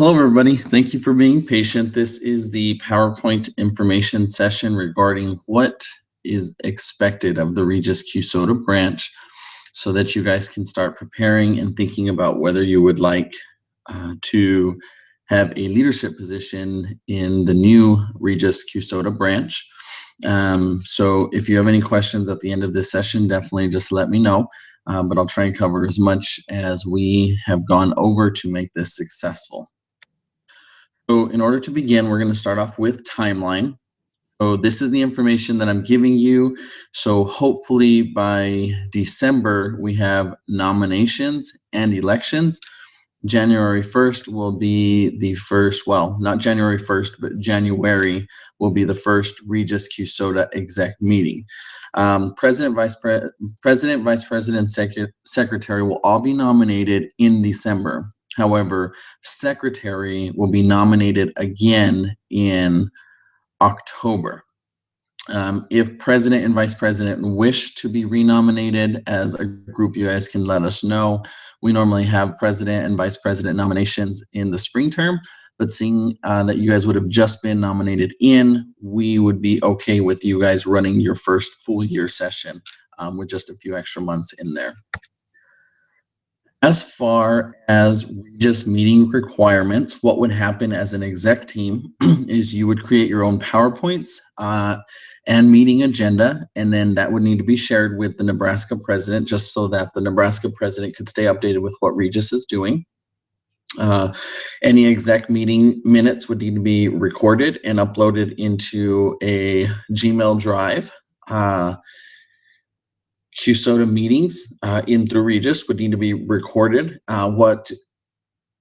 Hello, everybody. Thank you for being patient. This is the PowerPoint information session regarding what is expected of the Regis CUSOTA branch so that you guys can start preparing and thinking about whether you would like to have a leadership position in the new Regis CUSOTA branch. So if you have any questions at the end of this session, definitely just let me know. But I'll try and cover as much as we have gone over to make this successful. So in order to begin, we're going to start off with timeline. So this is the information that I'm giving you. So hopefully by December, we have nominations and elections. January 1st will be the first, well, not January 1st, but January will be the first Regis CUSOTA exec meeting. President, Vice President, Secretary will all be nominated in December. However, Secretary will be nominated again in October. If President and Vice President wish to be renominated as a group, you guys can let us know. We normally have President and Vice President nominations in the spring term, but seeing that you guys would have just been nominated we would be okay with you guys running your first full year session with just a few extra months in there. As far as Regis meeting requirements, what would happen as an exec team is you would create your own PowerPoints and meeting agenda, and then that would need to be shared with the Nebraska president just so that the Nebraska president could stay updated with what Regis is doing. Any exec meeting minutes would need to be recorded and uploaded into a Gmail drive. CUSOTA meetings in through Regis would need to be recorded. What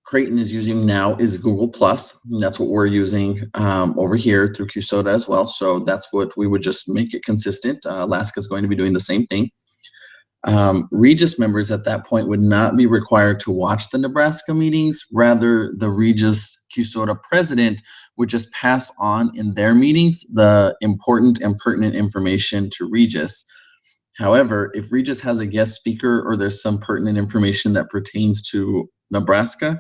Creighton is using now is Google Plus. That's what we're using over here through CUSOTA as well. So that's what we would just make it consistent. Alaska is going to be doing the same thing. Regis members at that point would not be required to watch the Nebraska meetings. Rather, the Regis CUSOTA president would just pass on in their meetings the important and pertinent information to Regis. However, if Regis has a guest speaker or there's some pertinent information that pertains to Nebraska,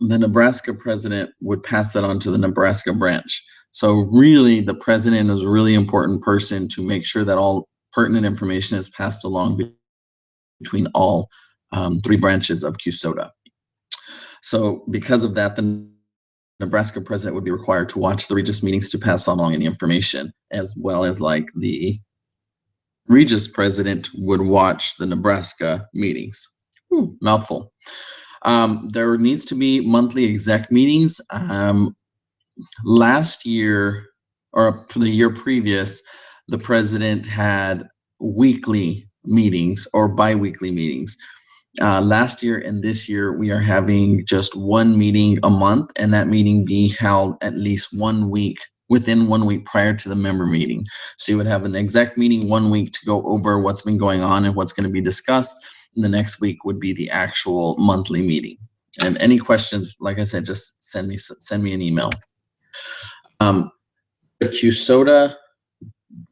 the Nebraska president would pass that on to the Nebraska branch. So really, the president is a really important person to make sure that all pertinent information is passed along between all three branches of CUSOTA. So because of that, the Nebraska president would be required to watch the Regis meetings to pass along any information, as well as like the Regis president would watch the Nebraska meetings. Ooh, mouthful. There needs to be monthly exec meetings. Last year, or for the year previous, the president had weekly meetings or bi-weekly meetings. Last year and this year, we are having just one meeting a month, and that meeting be held at least 1 week, within 1 week prior to the member meeting. So you would have an exec meeting 1 week to go over what's been going on and what's going to be discussed. And the next week would be the actual monthly meeting. And any questions, like I said, just send me an email. The CUSOTA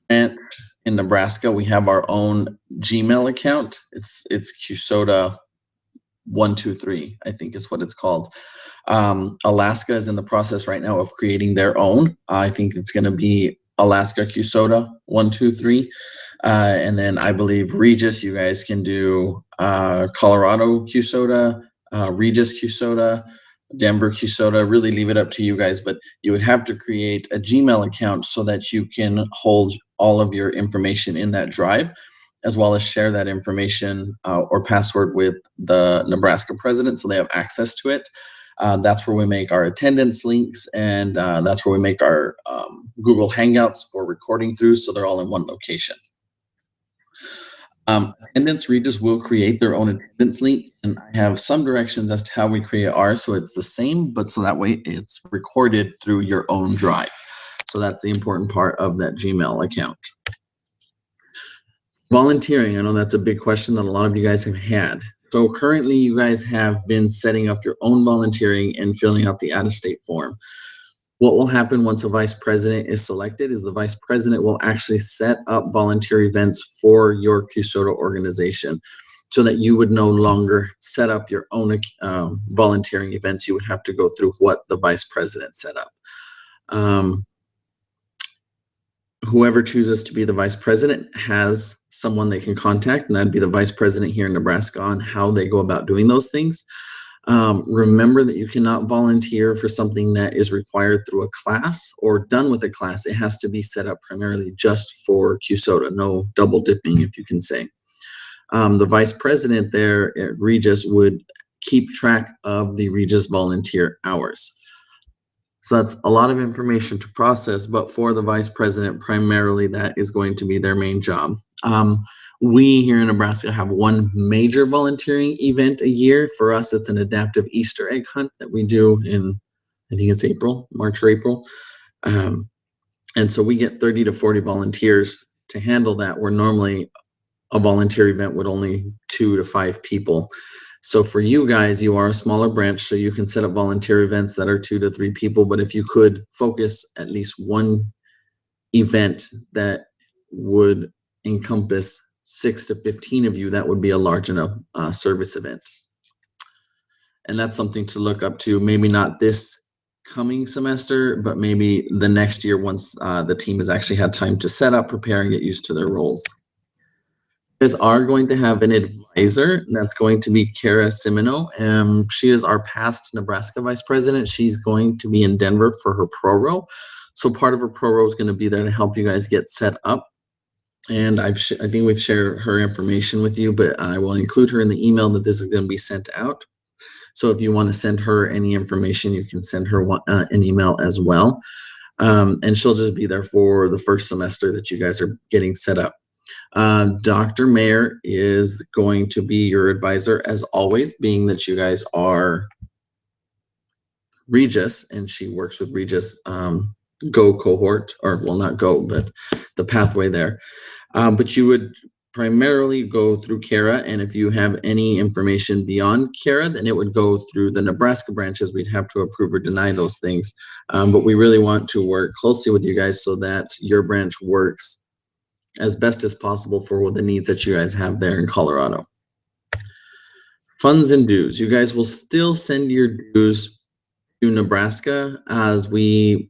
branch in Nebraska, we have our own Gmail account. It's CUSOTA 123, I think is what it's called. Alaska is in the process right now of creating their own. I think it's going to be Alaska CUSOTA 123. And then I believe Regis, you guys can do Colorado CUSOTA, Regis CUSOTA, Denver CUSOTA. Really leave it up to you guys, but you would have to create a Gmail account so that you can hold all of your information in that drive, as well as share that information or password with the Nebraska president so they have access to it. That's where we make our attendance links, and that's where we make our Google Hangouts for recording through, so they're all in one location. Attendance, Regis will create their own attendance link, and I have some directions as to how we create ours, so it's the same, but so that way it's recorded through your own drive. So that's the important part of that Gmail account. Volunteering, I know that's a big question that a lot of you guys have had. So currently you guys have been setting up your own volunteering and filling out the out-of-state form. What will happen once a vice president is selected is the vice president will actually set up volunteer events for your CUSOTA organization. so that you would no longer set up your own volunteering events. You would have to go through what the vice president set up. Whoever chooses to be the vice president has someone they can contact, and that'd be the vice president here in Nebraska, on how they go about doing those things. Remember that you cannot volunteer for something that is required through a class or done with a class. It has to be set up primarily just for CUSOTA, no double dipping, if you can say. The vice president there at Regis would keep track of the Regis volunteer hours. So that's a lot of information to process, but for the vice president, primarily that is going to be their main job. We here in Nebraska have one major volunteering event a year. For us, it's an adaptive Easter egg hunt that we do in, I think it's March or April. And so we get 30 to 40 volunteers to handle that, where normally a volunteer event would only 2 to 5 people. So for you guys, you are a smaller branch, so you can set up volunteer events that are 2 to 3 people. But if you could focus at least one event that would encompass 6 to 15 of you, that would be a large enough service event. And that's something to look up to, maybe not this coming semester, but maybe the next year, once the team has actually had time to set up, prepare, and get used to their roles. You guys are going to have an advisor, and that's going to be Kara Simino. She is our past Nebraska vice president. She's going to be in Denver for her pro-row. So part of her pro-row is going to be there to help you guys get set up. And I think we've shared her information with you, but I will include her in the email that this is going to be sent out. So if you want to send her any information, you can send her an email as well. And she'll just be there for the first semester that you guys are getting set up. Dr. Mayer is going to be your advisor as always, being that you guys are Regis and she works with Regis Go cohort, or well, not Go, but the pathway there. But you would primarily go through Kara, and if you have any information beyond Kara, then it would go through the Nebraska branches. We'd have to approve or deny those things. But we really want to work closely with you guys so that your branch works as best as possible for the needs that you guys have there in Colorado. Funds and dues. You guys will still send your dues to Nebraska, as we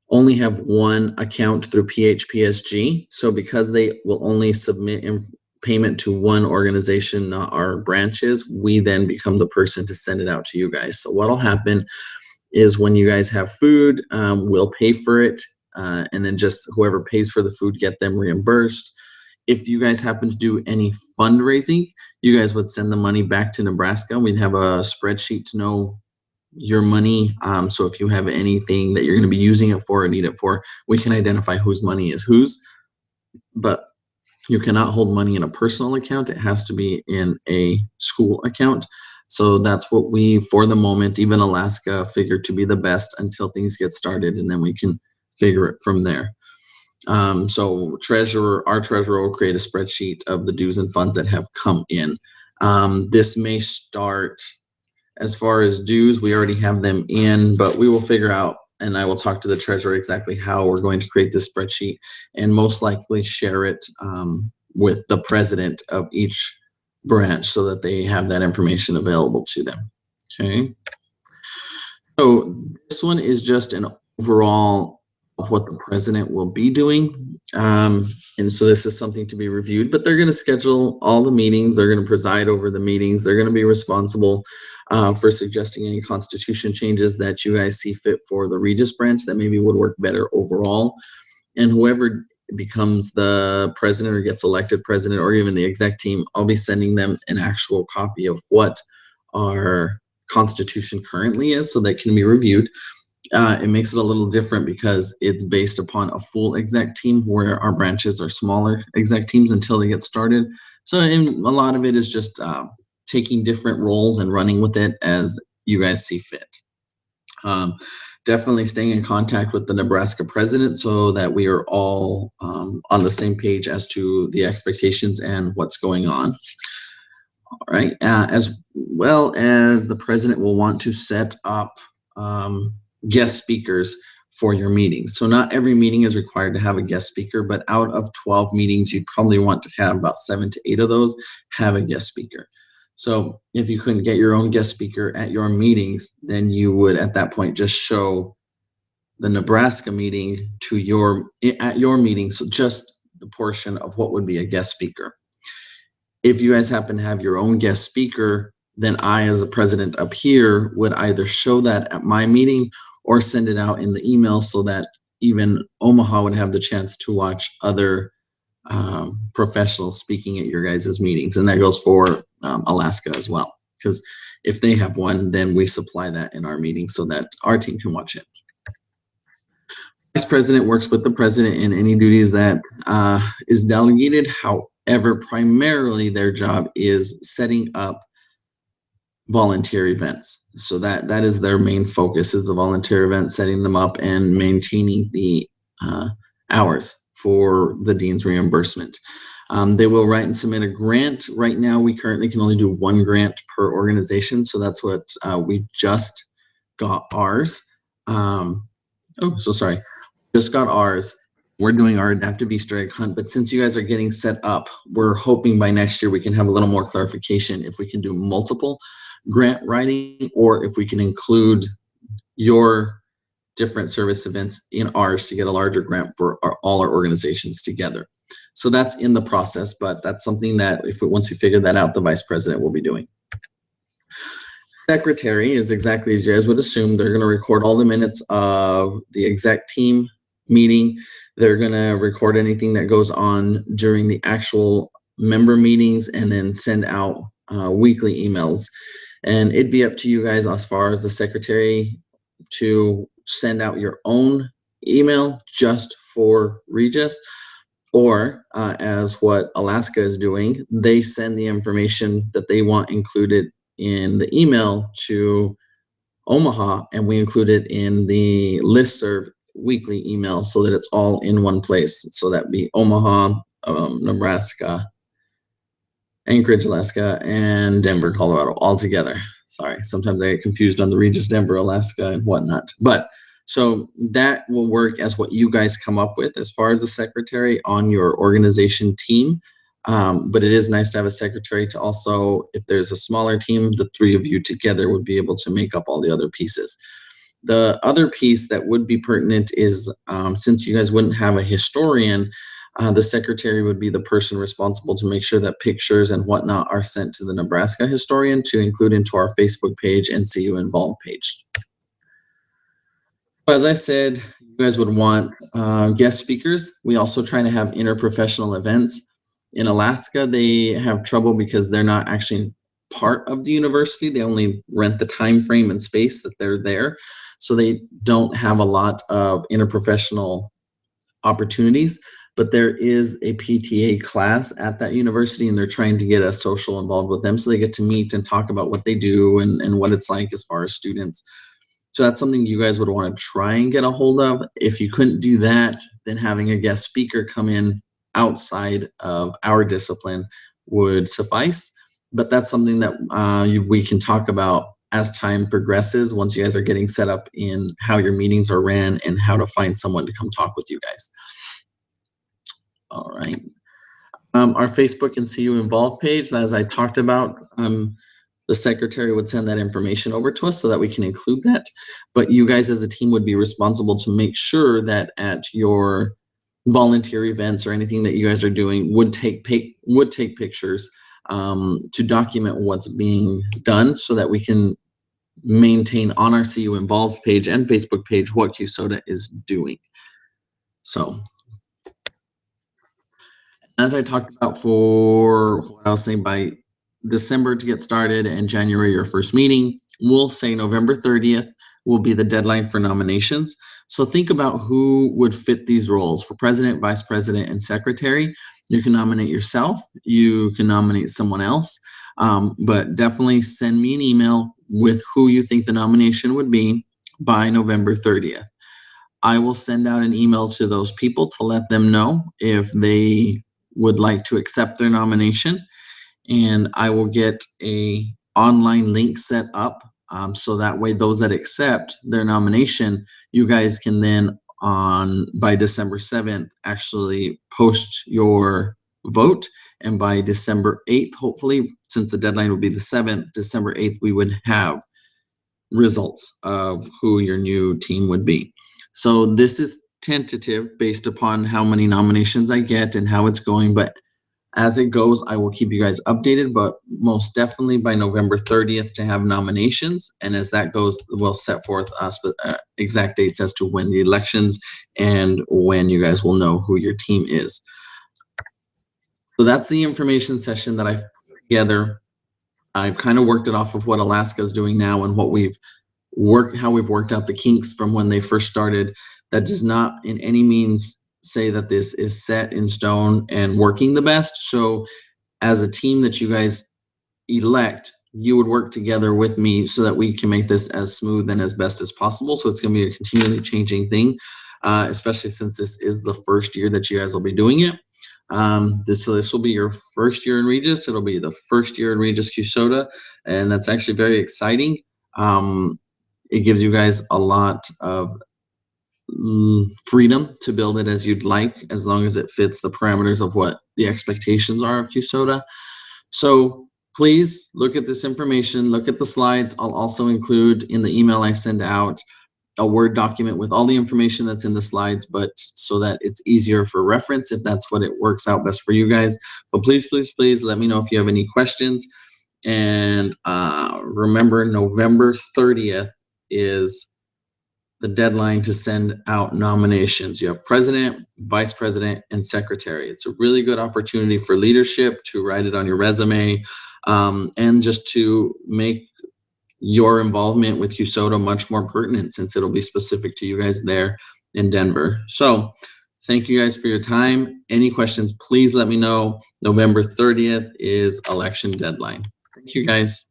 only have one account through PHPSG. So because they will only submit payment to one organization, not our branches, we then become the person to send it out to you guys. So what'll happen is when you guys have food, we'll pay for it, and then just whoever pays for the food, get them reimbursed. If you guys happen to do any fundraising, you guys would send the money back to Nebraska. We'd have a spreadsheet to know your money. So if you have anything that you're going to be using it for or need it for, we can identify whose money is whose. But you cannot hold money in a personal account. It has to be in a school account. So that's what we, for the moment, even Alaska, figured to be the best until things get started, and then we can figure it from there. So our treasurer will create a spreadsheet of the dues and funds that have come in. This may start, as far as dues, we already have them in, but we will figure out, and I will talk to the treasurer exactly how we're going to create this spreadsheet, and most likely share it with the president of each branch so that they have that information available to them. Okay. So this one is just an overall of what the president will be doing. And so this is something to be reviewed, but they're going to schedule all the meetings. They're going to preside over the meetings. They're going to be responsible for suggesting any constitution changes that you guys see fit for the Regis branch that maybe would work better overall. And whoever becomes the president or gets elected president, or even the exec team, I'll be sending them an actual copy of what our constitution currently is so that can be reviewed. It makes it a little different because it's based upon a full exec team, where our branches are smaller exec teams until they get started. So a lot of it is just taking different roles and running with it as you guys see fit. Definitely staying in contact with the Nebraska president so that we are all on the same page as to the expectations and what's going on. All right, as well as the president will want to set up guest speakers for your meetings. So not every meeting is required to have a guest speaker, but out of 12 meetings, you probably want to have about 7 to 8 of those have a guest speaker. So if you couldn't get your own guest speaker at your meetings, then you would at that point just show the Nebraska meeting at your meeting, so just the portion of what would be a guest speaker. If you guys happen to have your own guest speaker, then I, as a president up here, would either show that at my meeting or send it out in the email so that even Omaha would have the chance to watch other professionals speaking at your guys' meetings. And that goes for Alaska as well, because if they have one, then we supply that in our meeting so that our team can watch it. Vice president works with the president in any duties that is delegated. However, primarily their job is setting up volunteer events. So that is their main focus, is the volunteer events, setting them up and maintaining the hours for the dean's reimbursement. They will write and submit a grant. Right now, we currently can only do 1 grant per organization. So that's what we just got ours. Just got ours. We're doing our adaptive Easter egg hunt, but since you guys are getting set up, we're hoping by next year we can have a little more clarification if we can do multiple grant writing or if we can include your different service events in ours to get a larger grant for all our organizations together. So that's in the process, but that's something that once we figure that out, the vice president will be doing. Secretary is exactly as you guys would assume. They're going to record all the minutes of the exec team meeting. They're going to record anything that goes on during the actual member meetings and then send out weekly emails. And it'd be up to you guys as far as the secretary to send out your own email just for Regis, or as what Alaska is doing, they send the information that they want included in the email to Omaha, and we include it in the listserv weekly email so that it's all in one place. So that'd be Omaha, Nebraska, Anchorage, Alaska, and Denver, Colorado, all together. Sorry, sometimes I get confused on the Regis, Denver, Alaska, and whatnot. But so that will work as what you guys come up with as far as a secretary on your organization team. But it is nice to have a secretary to also, if there's a smaller team, the 3 of you together would be able to make up all the other pieces. The other piece that would be pertinent is since you guys wouldn't have a historian, the secretary would be the person responsible to make sure that pictures and whatnot are sent to the Nebraska historian to include into our Facebook page and CU Involved page. As I said, you guys would want guest speakers. We also try to have interprofessional events. In Alaska, they have trouble because they're not actually part of the university. They only rent the time frame and space that they're there. So they don't have a lot of interprofessional opportunities, but there is a PTA class at that university and they're trying to get a social involved with them so they get to meet and talk about what they do and what it's like as far as students. So that's something you guys would want to try and get a hold of. If you couldn't do that, then having a guest speaker come in outside of our discipline would suffice. But that's something that we can talk about as time progresses, once you guys are getting set up in how your meetings are ran and how to find someone to come talk with you guys. All right. Our Facebook and CU Involved page, as I talked about, the secretary would send that information over to us so that we can include that. But you guys as a team would be responsible to make sure that at your volunteer events or anything that you guys are doing would take pictures to document what's being done so that we can maintain on our CU Involved page and Facebook page what CUSOTA is doing. So as I talked about for what I was saying, by December to get started and January your first meeting, we'll say November 30th will be the deadline for nominations. So think about who would fit these roles. For president, vice president, and secretary, you can nominate yourself, you can nominate someone else, but definitely send me an email with who you think the nomination would be by November 30th. I will send out an email to those people to let them know if they would like to accept their nomination, and I will get a online link set up so that way those that accept their nomination you guys can then by December 7th actually post your vote, and by December 8th, hopefully, since the deadline will be the 7th, December 8th, we would have results of who your new team would be. So this is tentative based upon how many nominations I get and how it's going, but as it goes, I will keep you guys updated, but most definitely by November 30th to have nominations. And as that goes, we'll set forth exact dates as to when the elections and when you guys will know who your team is. So that's the information session that I've put together. I've kind of worked it off of what Alaska is doing now and what how we've worked out the kinks from when they first started. That does not in any means say that this is set in stone and working the best. So as a team that you guys elect, you would work together with me so that we can make this as smooth and as best as possible. So it's going to be a continually changing thing, especially since this is the first year that you guys will be doing it. This will be your first year in Regis. It'll be the first year in Regis CUSOTA, and that's actually very exciting. It gives you guys a lot of freedom to build it as you'd like, as long as it fits the parameters of what the expectations are of CUSOTA. So please look at this information, look at the slides. I'll also include in the email I send out a Word document with all the information that's in the slides, but so that it's easier for reference if that's what it works out best for you guys. But please, please, please let me know if you have any questions. And remember, November 30th is the deadline to send out nominations. You have president, vice president, and secretary. It's a really good opportunity for leadership to write it on your resume, and just to make your involvement with CUSOTA much more pertinent, since it'll be specific to you guys there in Denver. So thank you guys for your time. Any questions, please let me know. November 30th is election deadline. Thank you guys.